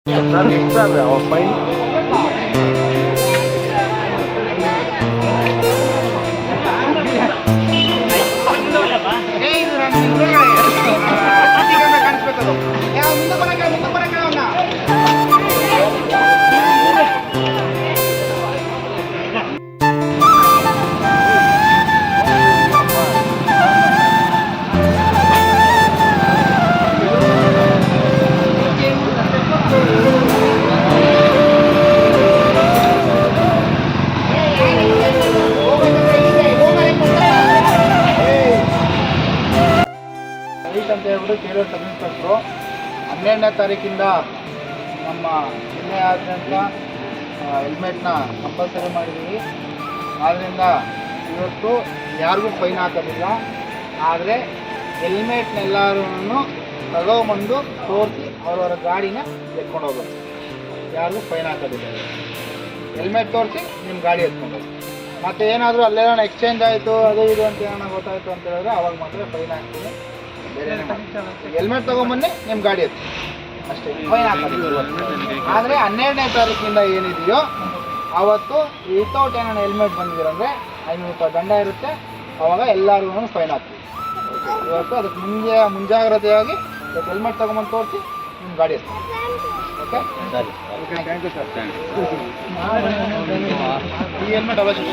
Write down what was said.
Sir ಎಷ್ಟು sir fine? ಅಂತ ಹೇಳ್ಬಿಟ್ಟು ಕೇಳೋ ಸಬ್ ಇನ್ಸ್ಪೆಕ್ಟ್ರು 12ನೇ ತಾರೀಕಿಂದ ನಮ್ಮ ನಿನ್ನೆ ಆದಂಥ ಹೆಲ್ಮೆಟ್ನ ಕಂಪಲ್ಸರಿ ಮಾಡಿದ್ದೀವಿ. ಆದ್ದರಿಂದ ಇವತ್ತು ಯಾರಿಗೂ ಫೈನ್ ಹಾಕೋದಿಲ್ಲ. ಆದರೆ ಹೆಲ್ಮೆಟ್ನೆಲ್ಲರೂ ತಗೊಂಬಂದು ತೋರಿಸಿ ಅವರವರ ಗಾಡಿನ ಎತ್ಕೊಂಡು ಹೋಗೋದು. ಯಾರಿಗೂ ಫೈನ್ ಹಾಕೋದಿಲ್ಲ. ಹೆಲ್ಮೆಟ್ ತೋರಿಸಿ ನಿಮ್ಮ ಗಾಡಿ ಎತ್ಕೊಂಡು ಹೋಗಿ. ಮತ್ತು ಏನಾದರೂ ಅಲ್ಲೇನೋ ಎಕ್ಸ್ಚೇಂಜ್ ಆಯಿತು ಅದು ಇದು ಅಂತ ಏನೋ ಗೊತ್ತಾಯಿತು ಅಂತ ಹೇಳಿದ್ರೆ ಅವಾಗ ಮಾತ್ರ ಫೈನ್ ಹಾಕ್ತೀನಿ. ಹೆಲ್ಮೆಟ್ ತಗೊಂಬನ್ನಿ, ನಿಮ್ಮ ಗಾಡಿ ಎತ್ತಿ ಅಷ್ಟೇ, ಫೈನ್ ಹಾಕೋದಿಲ್ಲ. ಆದರೆ 12ನೇ ತಾರೀಕಿಂದ ಏನಿದೆಯೋ ಆವತ್ತು ವಿತೌಟ್ ಏನಾರು ಹೆಲ್ಮೆಟ್ ಬಂದಿದ್ದೀರಂದರೆ 500 ರೂಪಾಯಿ ದಂಡ ಇರುತ್ತೆ. ಆವಾಗ ಎಲ್ಲರಿಗೂ ಫೈನ್ ಹಾಕ್ತೀವಿ. ಇವತ್ತು ಅದಕ್ಕೆ ಮುಂಜಾಗ್ರತೆಯಾಗಿ ಹೆಲ್ಮೆಟ್ ತಗೊಂಬಂದು ತೋರಿಸಿ ನಿಮ್ಮ ಗಾಡಿ ಎತ್ತಿ. ಓಕೆ ಸರಿ, ಥ್ಯಾಂಕ್ ಯು ಸರ್. ಈ ಹೆಲ್ಮೆಟ್ ಅವಶ್ಯಕ.